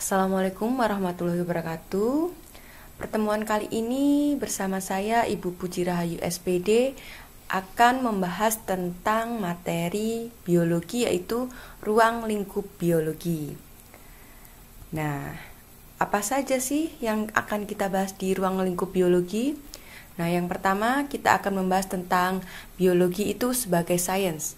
Assalamualaikum warahmatullahi wabarakatuh. Pertemuan kali ini bersama saya Ibu Puji Rahayu SPD akan membahas tentang materi biologi, yaitu ruang lingkup biologi. Nah, apa saja sih yang akan kita bahas di ruang lingkup biologi? Nah, yang pertama kita akan membahas tentang biologi itu sebagai sains.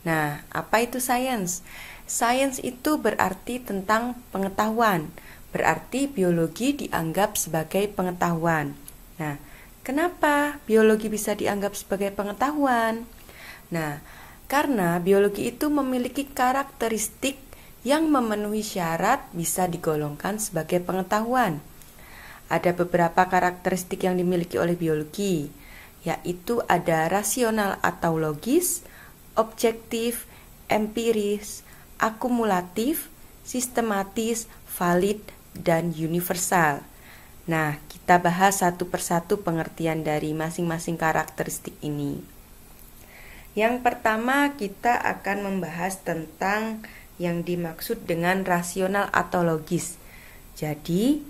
Nah, apa itu sains? Sains itu berarti tentang pengetahuan, berarti biologi dianggap sebagai pengetahuan. Nah, kenapa biologi bisa dianggap sebagai pengetahuan? Nah, karena biologi itu memiliki karakteristik yang memenuhi syarat bisa digolongkan sebagai pengetahuan. Ada beberapa karakteristik yang dimiliki oleh biologi, yaitu ada rasional atau logis, objektif, empiris, akumulatif, sistematis, valid, dan universal. Nah, kita bahas satu persatu pengertian dari masing-masing karakteristik ini. Yang pertama, kita akan membahas tentang yang dimaksud dengan rasional atau logis. Jadi,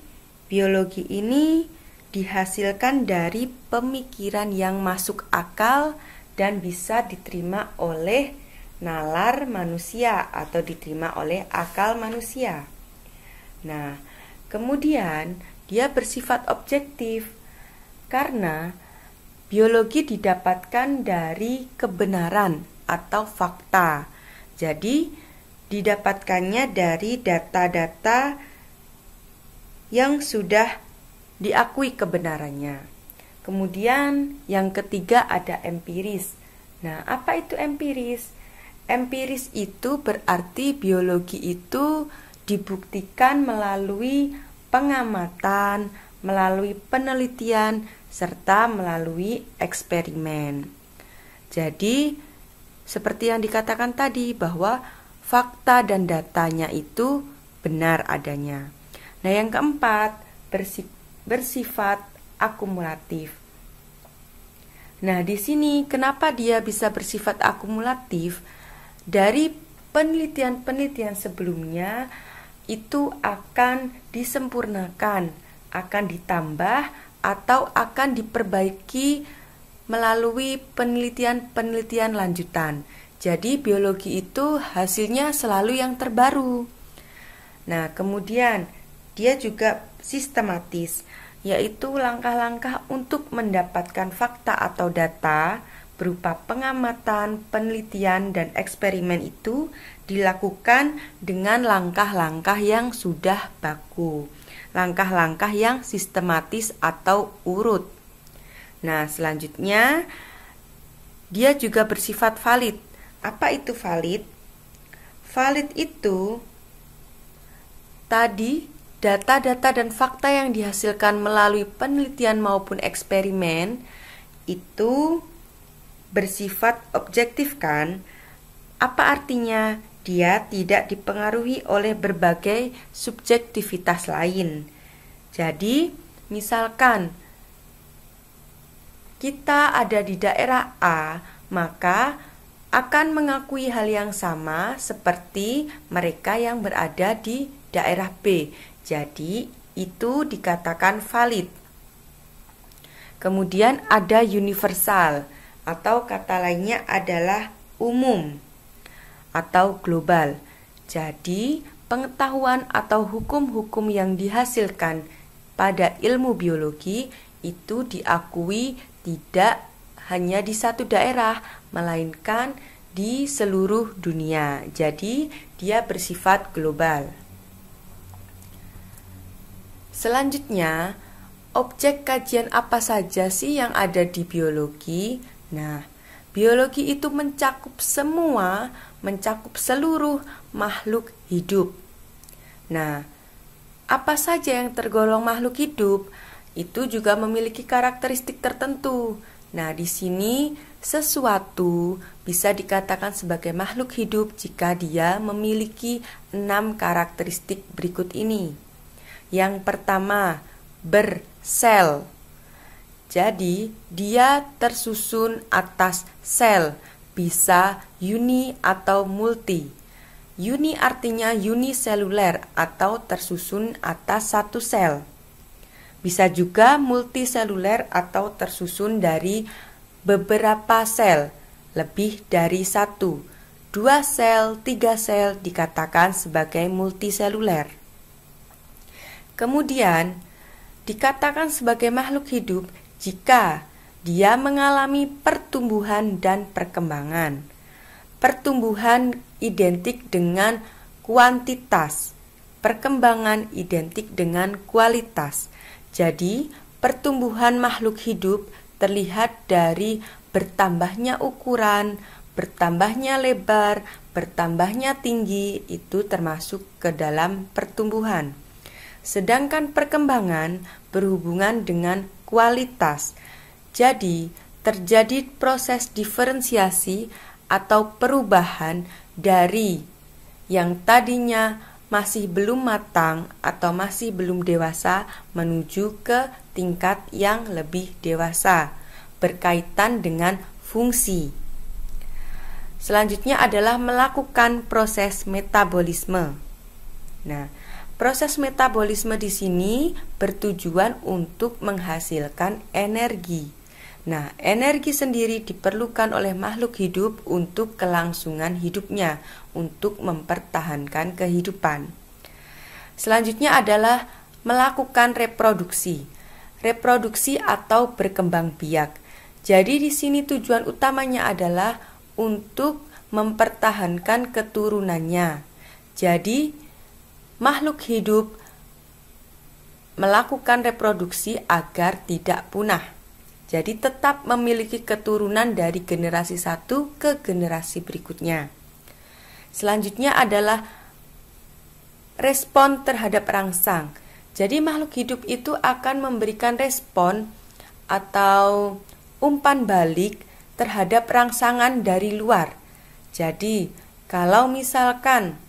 biologi ini dihasilkan dari pemikiran yang masuk akal dan bisa diterima oleh nalar manusia atau diterima oleh akal manusia. Nah, kemudian dia bersifat objektif karena biologi didapatkan dari kebenaran atau fakta. Jadi, didapatkannya dari data-data yang sudah diakui kebenarannya. Kemudian yang ketiga ada empiris. Nah, apa itu empiris? Empiris itu berarti biologi itu dibuktikan melalui pengamatan, melalui penelitian, serta melalui eksperimen. Jadi, seperti yang dikatakan tadi bahwa fakta dan datanya itu benar adanya. Nah, yang keempat, bersifat akumulatif. Nah, di sini kenapa dia bisa bersifat akumulatif? Dari penelitian-penelitian sebelumnya itu akan disempurnakan, akan ditambah atau akan diperbaiki melalui penelitian-penelitian lanjutan. Jadi biologi itu hasilnya selalu yang terbaru. Nah, kemudian dia juga sistematis, yaitu langkah-langkah untuk mendapatkan fakta atau data berupa pengamatan, penelitian, dan eksperimen itu dilakukan dengan langkah-langkah yang sudah baku, langkah-langkah yang sistematis atau urut. Nah, selanjutnya dia juga bersifat valid. Apa itu valid? Valid itu tadi data-data dan fakta yang dihasilkan melalui penelitian maupun eksperimen itu bersifat objektif, kan? Apa artinya? Dia tidak dipengaruhi oleh berbagai subjektivitas lain. Jadi, misalkan kita ada di daerah A, maka akan mengakui hal yang sama seperti mereka yang berada di daerah B. Jadi, itu dikatakan valid. Kemudian ada universal, atau kata lainnya adalah umum atau global. Jadi, pengetahuan atau hukum-hukum yang dihasilkan pada ilmu biologi itu diakui tidak hanya di satu daerah, melainkan di seluruh dunia. Jadi, dia bersifat global. Selanjutnya, objek kajian apa saja sih yang ada di biologi? Nah, biologi itu mencakup seluruh makhluk hidup. Nah, apa saja yang tergolong makhluk hidup? Itu juga memiliki karakteristik tertentu. Nah, di sini sesuatu bisa dikatakan sebagai makhluk hidup jika dia memiliki 6 karakteristik berikut ini. Yang pertama, bersel. Jadi, dia tersusun atas sel, bisa uni atau multi. Uni artinya uniseluler atau tersusun atas satu sel. Bisa juga multiseluler atau tersusun dari beberapa sel, lebih dari satu. 2 sel, 3 sel dikatakan sebagai multiseluler. Kemudian, dikatakan sebagai makhluk hidup jika dia mengalami pertumbuhan dan perkembangan. Pertumbuhan identik dengan kuantitas, perkembangan identik dengan kualitas. Jadi, pertumbuhan makhluk hidup terlihat dari bertambahnya ukuran, bertambahnya lebar, bertambahnya tinggi, itu termasuk ke dalam pertumbuhan. Sedangkan perkembangan berhubungan dengan kualitas. Jadi, terjadi proses diferensiasi atau perubahan dari yang tadinya masih belum matang atau masih belum dewasa menuju ke tingkat yang lebih dewasa, berkaitan dengan fungsi. Selanjutnya adalah melakukan proses metabolisme. Nah, proses metabolisme di sini bertujuan untuk menghasilkan energi. Nah, energi sendiri diperlukan oleh makhluk hidup untuk kelangsungan hidupnya, untuk mempertahankan kehidupan. Selanjutnya adalah melakukan reproduksi. Reproduksi atau berkembang biak. Jadi di sini tujuan utamanya adalah untuk mempertahankan keturunannya. Jadi makhluk hidup melakukan reproduksi agar tidak punah. Jadi tetap memiliki keturunan dari generasi satu ke generasi berikutnya. Selanjutnya adalah respon terhadap rangsang. Jadi makhluk hidup itu akan memberikan respon atau umpan balik terhadap rangsangan dari luar. Jadi kalau misalkan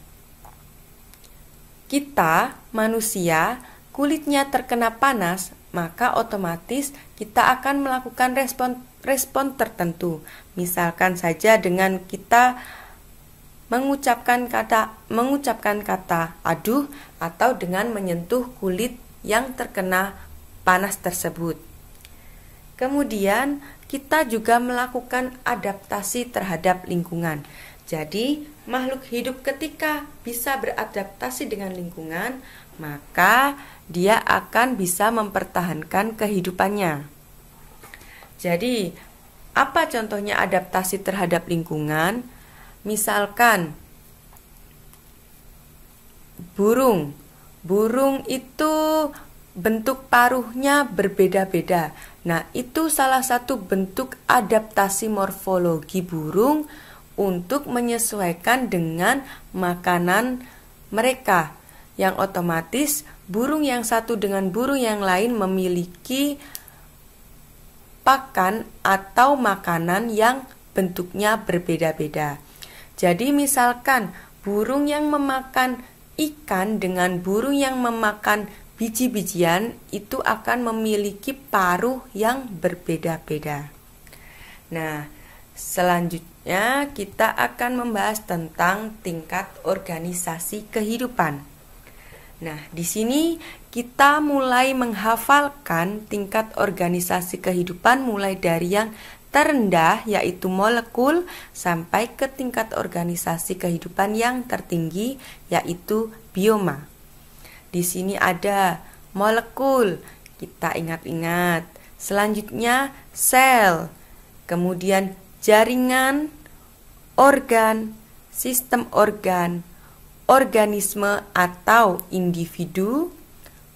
kita manusia kulitnya terkena panas, maka otomatis kita akan melakukan respon tertentu. Misalkan saja dengan kita mengucapkan kata aduh atau dengan menyentuh kulit yang terkena panas tersebut. Kemudian kita juga melakukan adaptasi terhadap lingkungan. Jadi makhluk hidup ketika bisa beradaptasi dengan lingkungan, maka dia akan bisa mempertahankan kehidupannya. Jadi, apa contohnya adaptasi terhadap lingkungan? Misalkan burung. Burung itu bentuk paruhnya berbeda-beda. Nah, itu salah satu bentuk adaptasi morfologi burung untuk menyesuaikan dengan makanan mereka, yang otomatis burung yang satu dengan burung yang lain memiliki pakan atau makanan yang bentuknya berbeda-beda. Jadi misalkan burung yang memakan ikan dengan burung yang memakan biji-bijian itu akan memiliki paruh yang berbeda-beda. Nah, selanjutnya kita akan membahas tentang tingkat organisasi kehidupan. Nah, di sini kita mulai menghafalkan tingkat organisasi kehidupan mulai dari yang terendah yaitu molekul sampai ke tingkat organisasi kehidupan yang tertinggi yaitu bioma. Di sini ada molekul, kita ingat-ingat. Selanjutnya sel, kemudian jaringan, organ, sistem organ, organisme atau individu,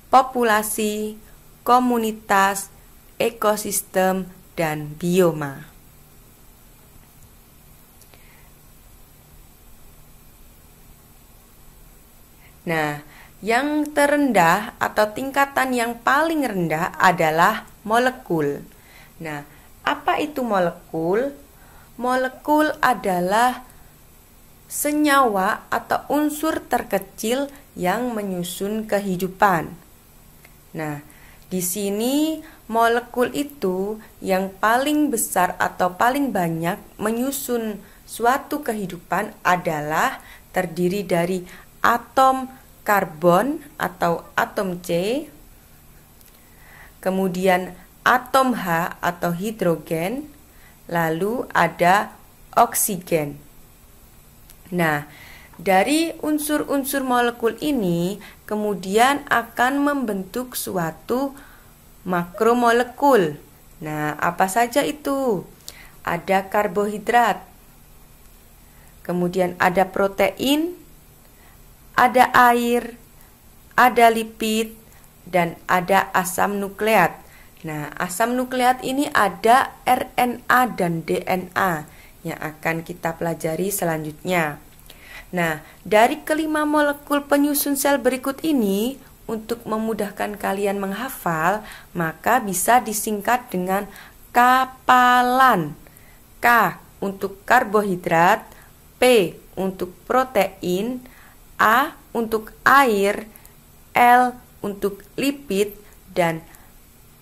populasi, komunitas, ekosistem, dan bioma. Nah, yang terendah atau tingkatan yang paling rendah adalah molekul. Nah, apa itu molekul? Molekul adalah senyawa atau unsur terkecil yang menyusun kehidupan. Nah, di sini molekul itu yang paling besar atau paling banyak menyusun suatu kehidupan adalah terdiri dari atom karbon atau atom C, kemudian atom H atau hidrogen, lalu ada oksigen. Nah, dari unsur-unsur molekul ini kemudian akan membentuk suatu makromolekul. Nah, apa saja itu? Ada karbohidrat, kemudian ada protein, ada air, ada lipid, dan ada asam nukleat. Nah, asam nukleat ini ada RNA dan DNA yang akan kita pelajari selanjutnya. Nah, dari kelima molekul penyusun sel berikut ini, untuk memudahkan kalian menghafal, maka bisa disingkat dengan kapalan. K untuk karbohidrat, P untuk protein, A untuk air, L untuk lipid, dan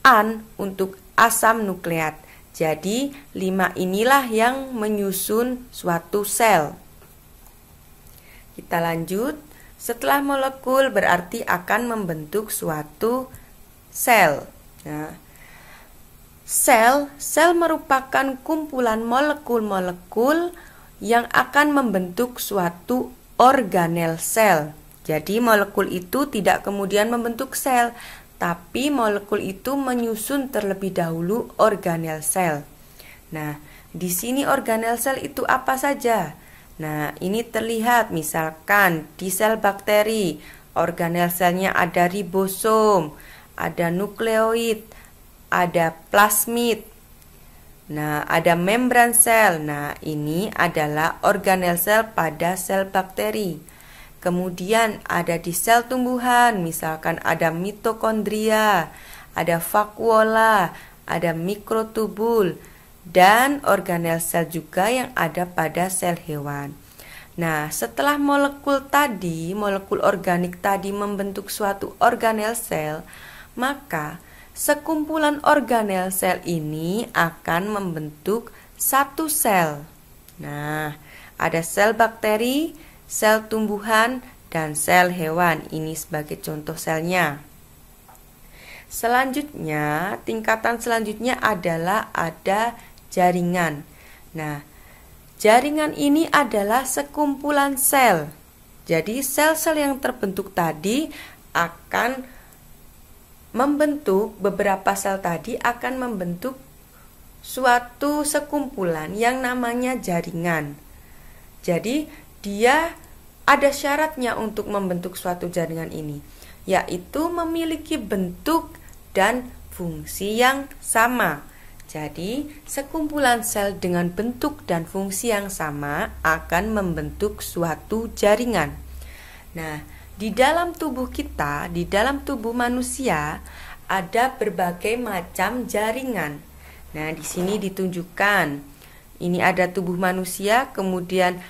AN untuk asam nukleat. Jadi, 5 inilah yang menyusun suatu sel. Kita lanjut. Setelah molekul berarti akan membentuk suatu sel. Nah, sel merupakan kumpulan molekul-molekul yang akan membentuk suatu organel sel. Jadi molekul itu tidak kemudian membentuk sel, tapi molekul itu menyusun terlebih dahulu organel sel. Nah, di sini organel sel itu apa saja? Nah, ini terlihat misalkan di sel bakteri, organel selnya ada ribosom, ada nukleoid, ada plasmid. Nah, ada membran sel. Nah, ini adalah organel sel pada sel bakteri. Kemudian ada di sel tumbuhan, misalkan ada mitokondria, ada vakuola, ada mikrotubul, dan organel sel juga yang ada pada sel hewan. Nah, setelah molekul organik tadi membentuk suatu organel sel, maka sekumpulan organel sel ini akan membentuk satu sel. Nah, ada sel bakteri, sel tumbuhan, dan sel hewan. Ini sebagai contoh selnya. Selanjutnya, tingkatan selanjutnya adalah ada jaringan. Nah, jaringan ini adalah sekumpulan sel. Jadi sel-sel yang terbentuk tadi akan membentuk, beberapa sel tadi akan membentuk suatu sekumpulan yang namanya jaringan. Jadi dia ada syaratnya untuk membentuk suatu jaringan ini, yaitu memiliki bentuk dan fungsi yang sama. Jadi, sekumpulan sel dengan bentuk dan fungsi yang sama akan membentuk suatu jaringan. Nah, di dalam tubuh kita, di dalam tubuh manusia, ada berbagai macam jaringan. Nah, di sini ditunjukkan. Ini ada tubuh manusia, kemudian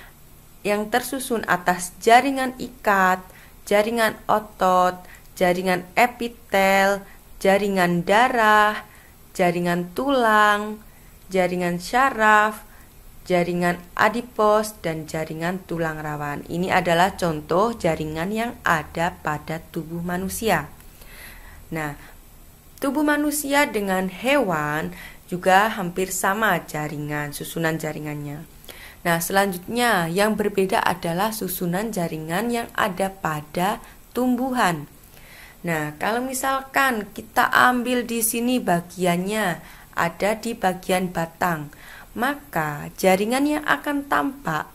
yang tersusun atas jaringan ikat, jaringan otot, jaringan epitel, jaringan darah, jaringan tulang, jaringan syaraf, jaringan adipos, dan jaringan tulang rawan. Ini adalah contoh jaringan yang ada pada tubuh manusia. Nah, tubuh manusia dengan hewan juga hampir sama jaringan, susunan jaringannya. Nah, selanjutnya yang berbeda adalah susunan jaringan yang ada pada tumbuhan. Nah, kalau misalkan kita ambil di sini bagiannya ada di bagian batang, maka jaringan yang akan tampak,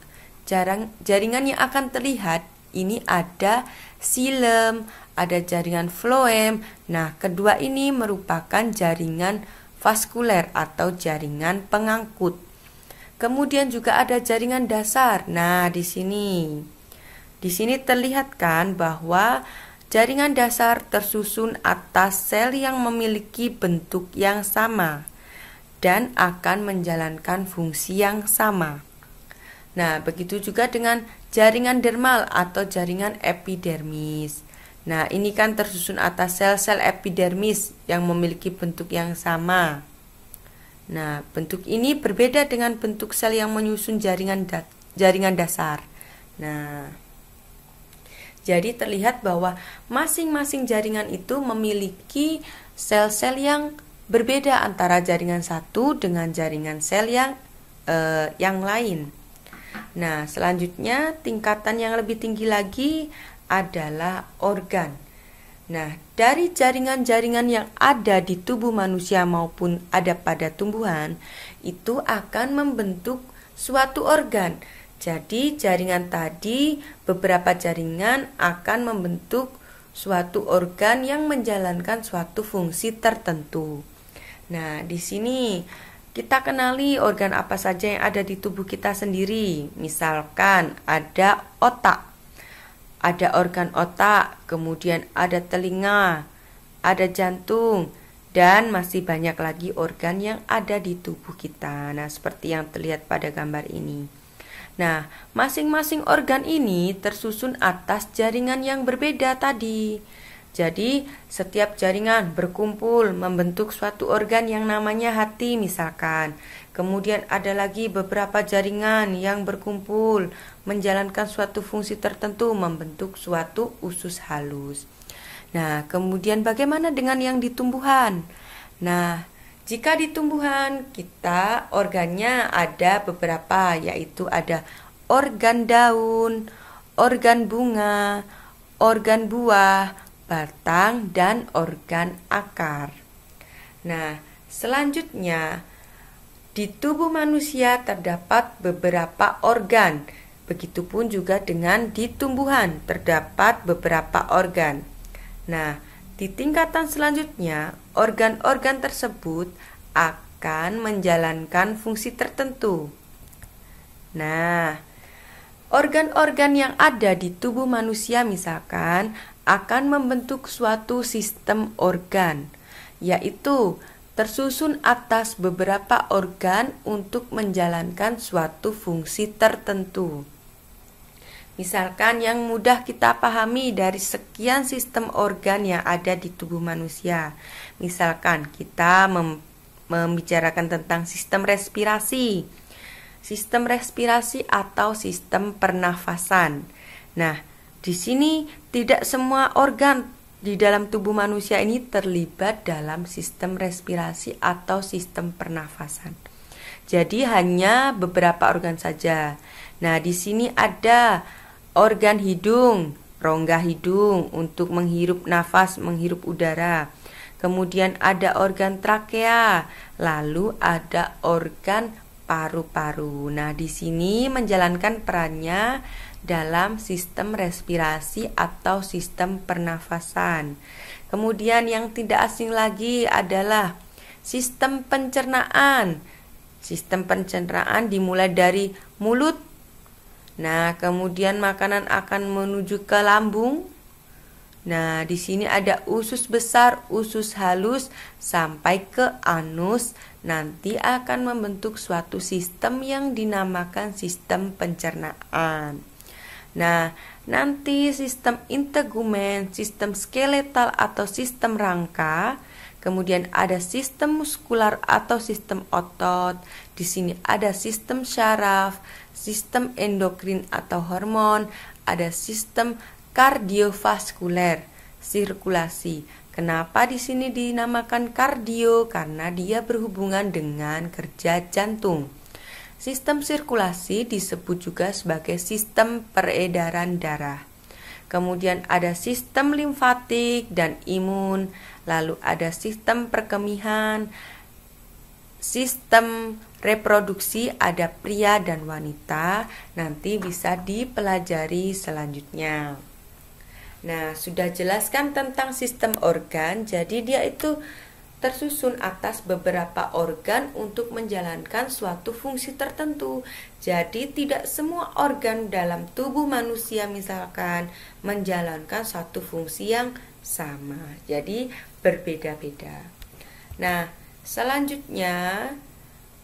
jaringan yang akan terlihat ini ada xilem, ada jaringan floem. Nah, kedua ini merupakan jaringan vaskuler atau jaringan pengangkut. Kemudian juga ada jaringan dasar. Nah, di sini terlihat kan bahwa jaringan dasar tersusun atas sel yang memiliki bentuk yang sama dan akan menjalankan fungsi yang sama. Nah, begitu juga dengan jaringan dermal atau jaringan epidermis. Nah, ini kan tersusun atas sel-sel epidermis yang memiliki bentuk yang sama. Nah, bentuk ini berbeda dengan bentuk sel yang menyusun jaringan dasar. Nah, jadi terlihat bahwa masing-masing jaringan itu memiliki sel-sel yang berbeda antara jaringan satu dengan jaringan sel yang lain. Nah, selanjutnya tingkatan yang lebih tinggi lagi adalah organ. Nah, dari jaringan-jaringan yang ada di tubuh manusia maupun ada pada tumbuhan, itu akan membentuk suatu organ. Jadi, jaringan tadi, beberapa jaringan akan membentuk suatu organ yang menjalankan suatu fungsi tertentu. Nah, di sini kita kenali organ apa saja yang ada di tubuh kita sendiri. Misalkan ada otak. Ada organ otak, kemudian ada telinga, ada jantung, dan masih banyak lagi organ yang ada di tubuh kita. Nah, seperti yang terlihat pada gambar ini. Nah, masing-masing organ ini tersusun atas jaringan yang berbeda tadi. Jadi, setiap jaringan berkumpul membentuk suatu organ yang namanya hati misalkan. Kemudian ada lagi beberapa jaringan yang berkumpul menjalankan suatu fungsi tertentu membentuk suatu usus halus. Nah, kemudian bagaimana dengan yang di tumbuhan? Nah, jika di tumbuhan kita organnya ada beberapa, yaitu ada organ daun, organ bunga, organ buah, batang, dan organ akar. Nah, selanjutnya di tubuh manusia terdapat beberapa organ. Begitupun juga dengan di tumbuhan terdapat beberapa organ. Nah, di tingkatan selanjutnya, organ-organ tersebut akan menjalankan fungsi tertentu. Nah, organ-organ yang ada di tubuh manusia misalkan akan membentuk suatu sistem organ, yaitu tersusun atas beberapa organ untuk menjalankan suatu fungsi tertentu. Misalkan yang mudah kita pahami dari sekian sistem organ yang ada di tubuh manusia. Misalkan kita membicarakan tentang sistem respirasi. Sistem respirasi atau sistem pernafasan. Nah, di sini tidak semua organ di dalam tubuh manusia ini terlibat dalam sistem respirasi atau sistem pernafasan. Jadi hanya beberapa organ saja. Nah, di sini ada organ hidung, rongga hidung untuk menghirup nafas, menghirup udara. Kemudian ada organ trakea, lalu ada organ paru-paru. Nah, di sini menjalankan perannya dalam sistem respirasi atau sistem pernafasan. Kemudian yang tidak asing lagi adalah sistem pencernaan. Sistem pencernaan dimulai dari mulut. Nah, kemudian makanan akan menuju ke lambung. Nah, di sini ada usus besar, usus halus sampai ke anus. Nanti akan membentuk suatu sistem yang dinamakan sistem pencernaan. Nah, nanti sistem integumen, sistem skeletal atau sistem rangka, kemudian ada sistem muskular atau sistem otot. Di sini ada sistem syaraf, sistem endokrin atau hormon, ada sistem kardiovaskuler, sirkulasi. Kenapa di sini dinamakan kardio? Karena dia berhubungan dengan kerja jantung. Sistem sirkulasi disebut juga sebagai sistem peredaran darah. Kemudian ada sistem limfatik dan imun, lalu ada sistem perkemihan, sistem reproduksi, ada pria dan wanita, nanti bisa dipelajari selanjutnya. Nah, sudah jelaskan tentang sistem organ, jadi dia itu tersusun atas beberapa organ untuk menjalankan suatu fungsi tertentu. Jadi tidak semua organ dalam tubuh manusia misalkan menjalankan suatu fungsi yang sama. Jadi berbeda-beda. Nah, selanjutnya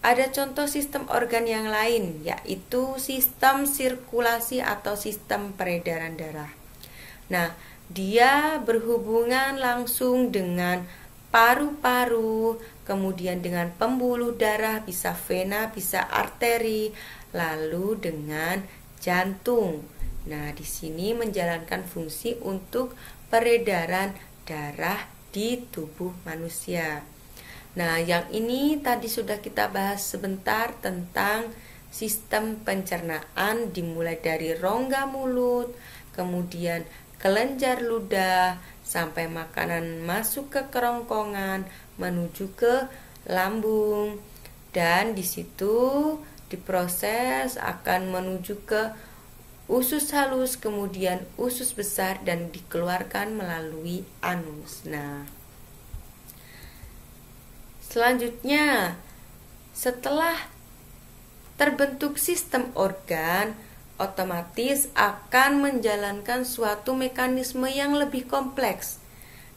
ada contoh sistem organ yang lain, yaitu sistem sirkulasi atau sistem peredaran darah. Nah, dia berhubungan langsung dengan paru-paru, kemudian dengan pembuluh darah, bisa vena, bisa arteri, lalu dengan jantung. Nah, di sini menjalankan fungsi untuk peredaran darah di tubuh manusia. Nah, yang ini tadi sudah kita bahas sebentar tentang sistem pencernaan, dimulai dari rongga mulut, kemudian kelenjar ludah, sampai makanan masuk ke kerongkongan, menuju ke lambung, dan di situ diproses akan menuju ke usus halus, kemudian usus besar, dan dikeluarkan melalui anus. Nah, selanjutnya, setelah terbentuk sistem organ, otomatis akan menjalankan suatu mekanisme yang lebih kompleks.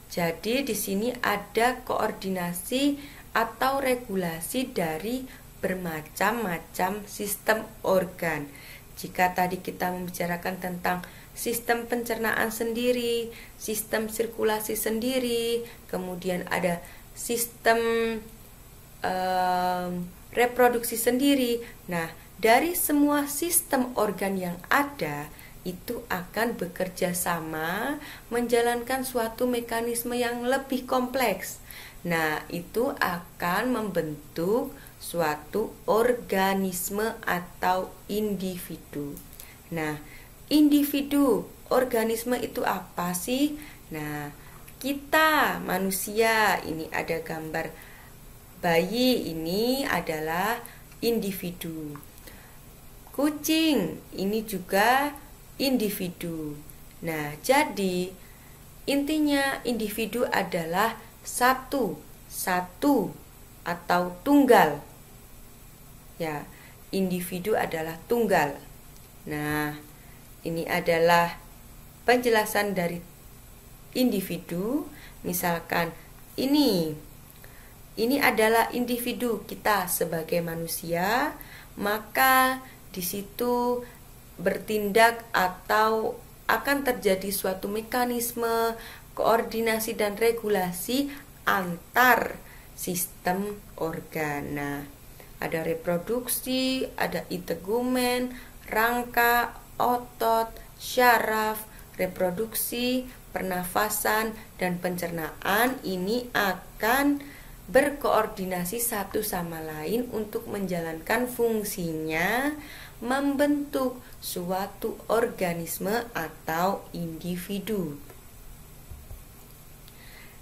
Jadi di sini ada koordinasi atau regulasi dari bermacam-macam sistem organ. Jika tadi kita membicarakan tentang sistem pencernaan sendiri, sistem sirkulasi sendiri, kemudian ada sistem reproduksi sendiri. Nah, dari semua sistem organ yang ada itu akan bekerja sama menjalankan suatu mekanisme yang lebih kompleks. Nah, itu akan membentuk suatu organisme atau individu. Nah, individu, organisme itu apa sih? Nah, kita manusia, ini ada gambar bayi, ini adalah individu. Kucing, ini juga individu. Nah, jadi intinya individu adalah satu atau tunggal. Ya, individu adalah tunggal. Nah, ini adalah penjelasan dari individu. Misalkan ini adalah individu kita sebagai manusia, maka di situ bertindak atau akan terjadi suatu mekanisme koordinasi dan regulasi antar sistem organ. Nah, ada reproduksi, ada integumen, rangka, otot, syaraf, reproduksi, pernafasan, dan pencernaan. Ini akan berkoordinasi satu sama lain untuk menjalankan fungsinya membentuk suatu organisme atau individu.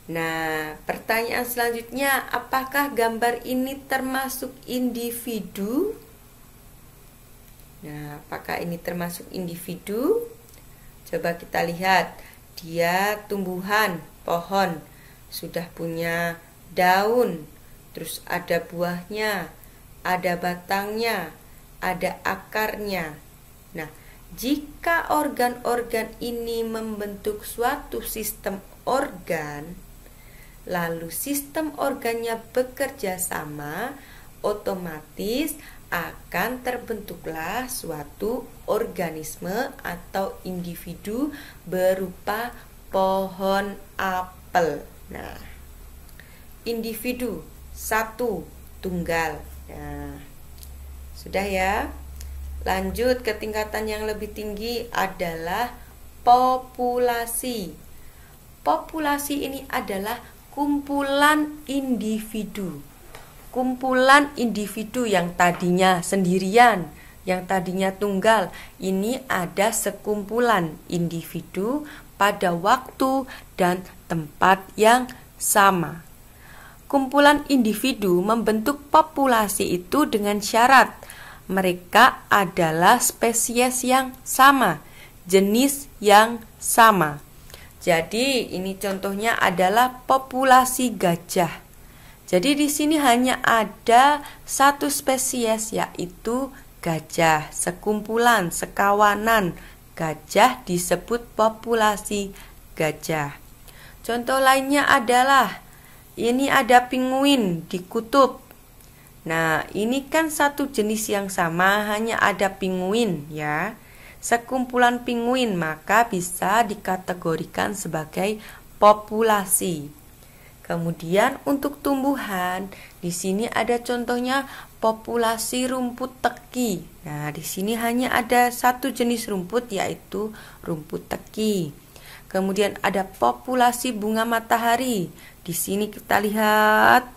Nah, pertanyaan selanjutnya, apakah gambar ini termasuk individu? Nah, apakah ini termasuk individu? Coba kita lihat, dia tumbuhan, pohon, sudah punya daun, terus ada buahnya, ada batangnya, ada akarnya. Nah, jika organ-organ ini membentuk suatu sistem organ, lalu sistem organnya bekerja sama, otomatis akan terbentuklah suatu organisme atau individu berupa pohon apel. Nah, individu satu, tunggal. Nah, sudah ya. Lanjut ke tingkatan yang lebih tinggi adalah populasi. Populasi ini adalah kumpulan individu. Kumpulan individu yang tadinya sendirian, yang tadinya tunggal, ini ada sekumpulan individu pada waktu dan tempat yang sama. Kumpulan individu membentuk populasi itu dengan syarat mereka adalah spesies yang sama, jenis yang sama. Jadi ini contohnya adalah populasi gajah. Jadi di sini hanya ada satu spesies, yaitu gajah. Sekumpulan, sekawanan gajah disebut populasi gajah. Contoh lainnya adalah ini ada penguin di kutub. Nah, ini kan satu jenis yang sama, hanya ada penguin ya. Sekumpulan penguin maka bisa dikategorikan sebagai populasi. Kemudian untuk tumbuhan, di sini ada contohnya populasi rumput teki. Nah, di sini hanya ada satu jenis rumput, yaitu rumput teki. Kemudian ada populasi bunga matahari. Di sini kita lihat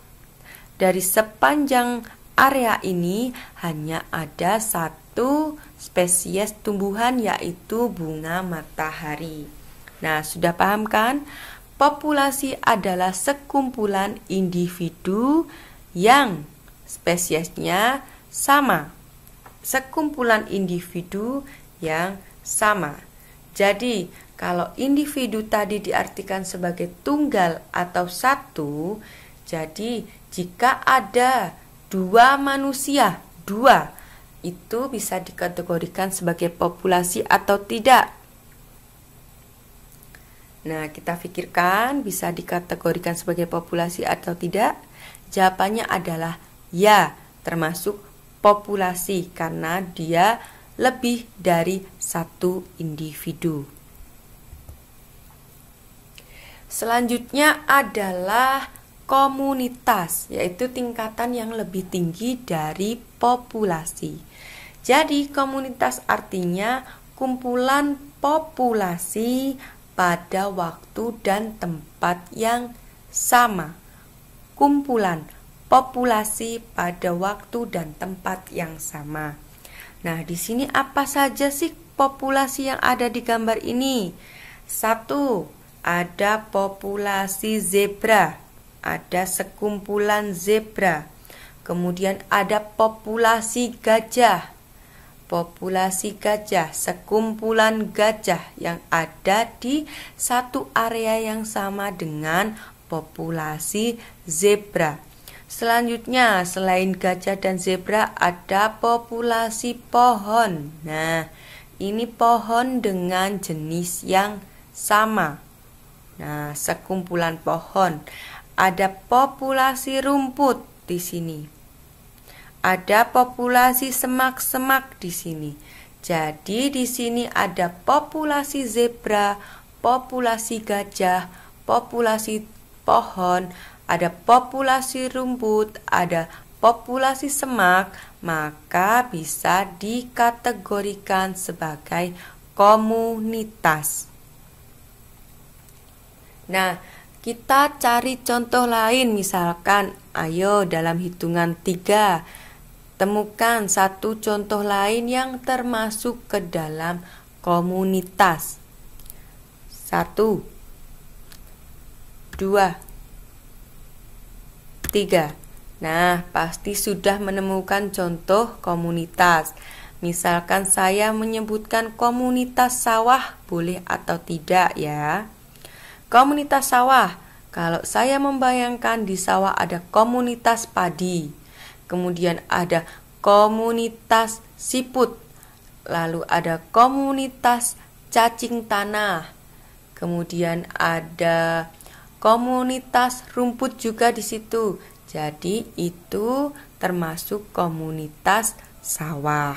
dari sepanjang area ini hanya ada satu spesies tumbuhan, yaitu bunga matahari. Nah, sudah paham kan? Populasi adalah sekumpulan individu yang spesiesnya sama. Sekumpulan individu yang sama. Jadi, kalau individu tadi diartikan sebagai tunggal atau satu, jadi jika ada dua manusia, dua, itu bisa dikategorikan sebagai populasi atau tidak? Nah, kita pikirkan bisa dikategorikan sebagai populasi atau tidak? Jawabannya adalah ya, termasuk populasi karena dia lebih dari satu individu. Selanjutnya adalah komunitas, yaitu tingkatan yang lebih tinggi dari populasi. Jadi, komunitas artinya kumpulan populasi pada waktu dan tempat yang sama. Kumpulan populasi pada waktu dan tempat yang sama. Nah, di sini apa saja sih populasi yang ada di gambar ini? 1. Ada populasi zebra. Ada sekumpulan zebra. Kemudian ada populasi gajah. Populasi gajah, sekumpulan gajah yang ada di satu area yang sama dengan populasi zebra. Selanjutnya, selain gajah dan zebra, ada populasi pohon. Nah, ini pohon dengan jenis yang sama. Nah, sekumpulan pohon. Ada populasi rumput di sini. Ada populasi semak-semak di sini. Jadi di sini ada populasi zebra, populasi gajah, populasi pohon, ada populasi rumput, ada populasi semak, maka bisa dikategorikan sebagai komunitas. Nah, kita cari contoh lain, misalkan ayo dalam hitungan 3 temukan satu contoh lain yang termasuk ke dalam komunitas. 1, 2, 3. Nah, pasti sudah menemukan contoh komunitas. Misalkan saya menyebutkan komunitas sawah, boleh atau tidak ya? Komunitas sawah, kalau saya membayangkan di sawah ada komunitas padi. Kemudian ada komunitas siput, lalu ada komunitas cacing tanah, kemudian ada komunitas rumput juga di situ. Jadi itu termasuk komunitas sawah.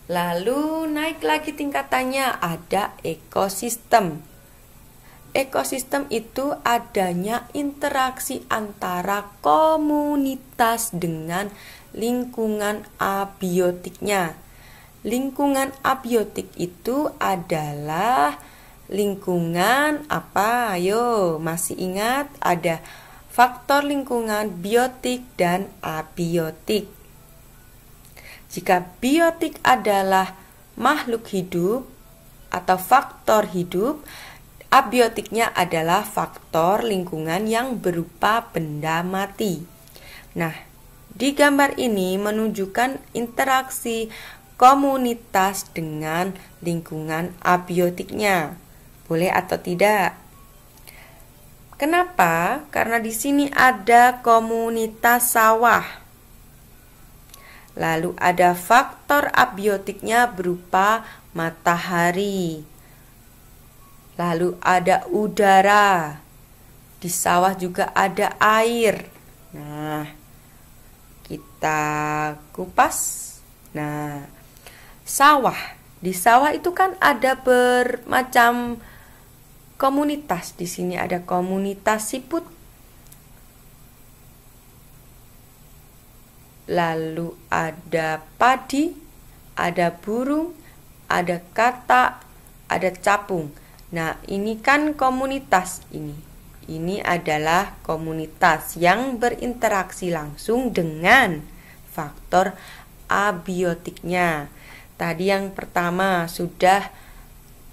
Lalu naik lagi tingkatannya, ada ekosistem. Ekosistem itu adanya interaksi antara komunitas dengan lingkungan abiotiknya. Lingkungan abiotik itu adalah lingkungan apa? Ayo, masih ingat? Ada faktor lingkungan biotik dan abiotik. Jika biotik adalah makhluk hidup atau faktor hidup, abiotiknya adalah faktor lingkungan yang berupa benda mati. Nah, di gambar ini menunjukkan interaksi komunitas dengan lingkungan abiotiknya. Boleh atau tidak? Kenapa? Karena di sini ada komunitas sawah. Lalu ada faktor abiotiknya berupa matahari. Lalu ada udara. Di sawah juga ada air. Nah, kita kupas. Nah, sawah. Di sawah itu kan ada bermacam komunitas. Di sini ada komunitas siput. lalu ada padi, ada burung, ada katak, ada capung. Nah, ini kan komunitas ini. Ini adalah komunitas yang berinteraksi langsung dengan faktor abiotiknya. Tadi yang pertama sudah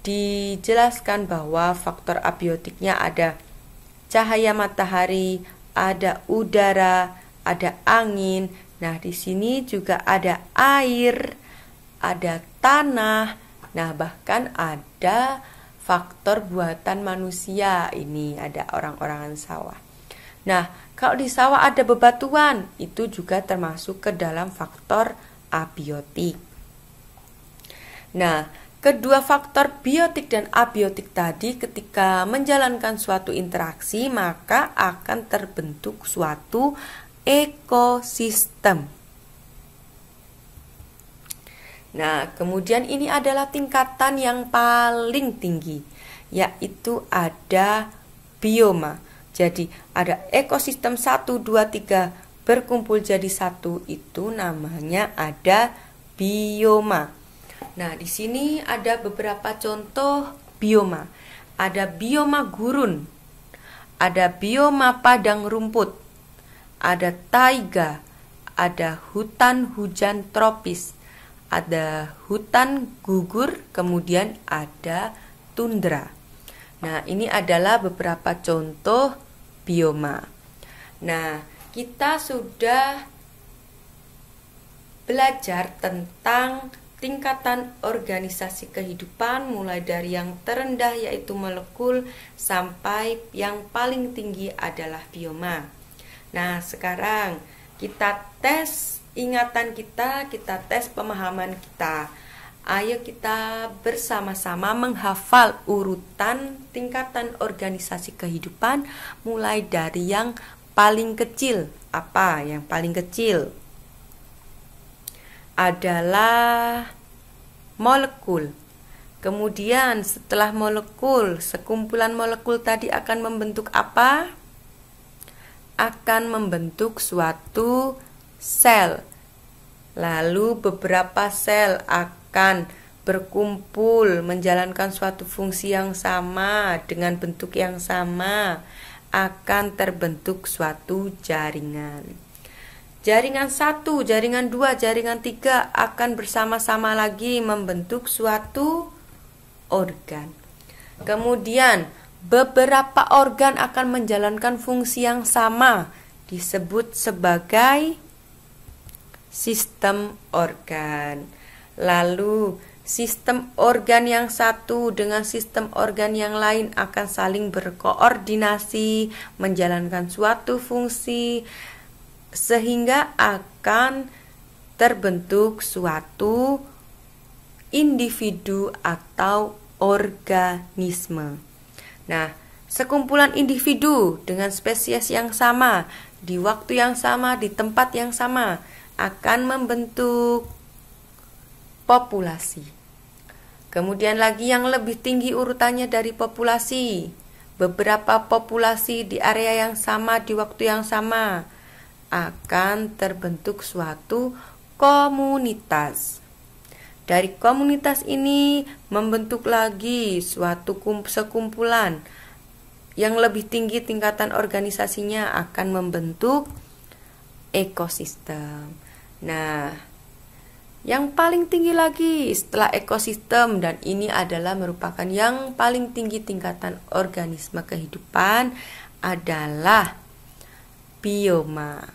dijelaskan bahwa faktor abiotiknya ada cahaya matahari, ada udara, ada angin. Nah, di sini juga ada air, ada tanah. Nah, bahkan ada faktor buatan manusia. Ini ada orang-orangan sawah. Nah, kalau di sawah ada bebatuan, itu juga termasuk ke dalam faktor abiotik. Nah, kedua faktor biotik dan abiotik tadi ketika menjalankan suatu interaksi maka akan terbentuk suatu ekosistem. Nah, kemudian ini adalah tingkatan yang paling tinggi, yaitu ada bioma. Jadi ada ekosistem 1, 2, 3 berkumpul jadi satu, itu namanya ada bioma. Nah, di sini ada beberapa contoh bioma. Ada bioma gurun, ada bioma padang rumput, ada taiga, ada hutan hujan tropis, ada hutan gugur, kemudian ada tundra. Nah, ini adalah beberapa contoh bioma. Nah, kita sudah belajar tentang tingkatan organisasi kehidupan mulai dari yang terendah yaitu molekul sampai yang paling tinggi adalah bioma. Nah, sekarang kita tes ingatan kita tes pemahaman kita. Ayo kita bersama-sama menghafal urutan tingkatan organisasi kehidupan mulai dari yang paling kecil. Apa yang paling kecil? Adalah molekul. Kemudian setelah molekul, sekumpulan molekul tadi akan membentuk apa? Akan membentuk suatu sel. Lalu beberapa sel akan berkumpul menjalankan suatu fungsi yang sama dengan bentuk yang sama, akan terbentuk suatu jaringan. Jaringan 1, jaringan 2, jaringan 3 akan bersama-sama lagi membentuk suatu organ. Kemudian beberapa organ akan menjalankan fungsi yang sama, disebut sebagai sistem organ. Lalu sistem organ yang satu dengan sistem organ yang lain akan saling berkoordinasi, menjalankan suatu fungsi, sehingga akan terbentuk suatu individu atau organisme. Nah, sekumpulan individu dengan spesies yang sama, di waktu yang sama, di tempat yang sama, akan membentuk populasi. Kemudian lagi yang lebih tinggi urutannya dari populasi, beberapa populasi di area yang sama, di waktu yang sama, akan terbentuk suatu komunitas. Dari komunitas ini membentuk lagi suatu sekumpulan. Yang lebih tinggi tingkatan organisasinya akan membentuk ekosistem. Nah, yang paling tinggi lagi setelah ekosistem, dan ini adalah merupakan yang paling tinggi tingkatan organisme kehidupan, adalah bioma.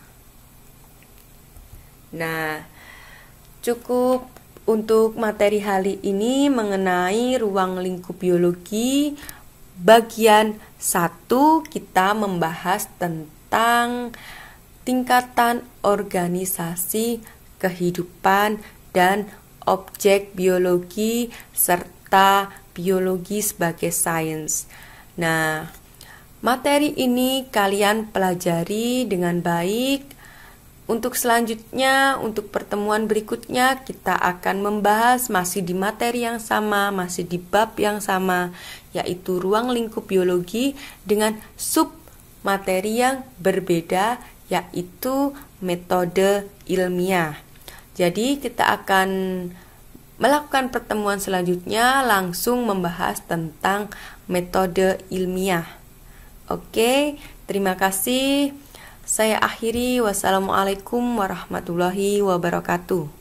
Nah, cukup untuk materi hari ini mengenai ruang lingkup biologi. Bagian 1 kita membahas tentang tingkatan organisasi kehidupan dan objek biologi serta biologi sebagai sains. Nah, materi ini kalian pelajari dengan baik. Untuk selanjutnya, untuk pertemuan berikutnya, kita akan membahas masih di materi yang sama, masih di bab yang sama, yaitu ruang lingkup biologi dengan sub materi yang berbeda, yaitu metode ilmiah. Jadi kita akan melakukan pertemuan selanjutnya langsung membahas tentang metode ilmiah. Oke, terima kasih. Saya akhiri. Wassalamualaikum warahmatullahi wabarakatuh.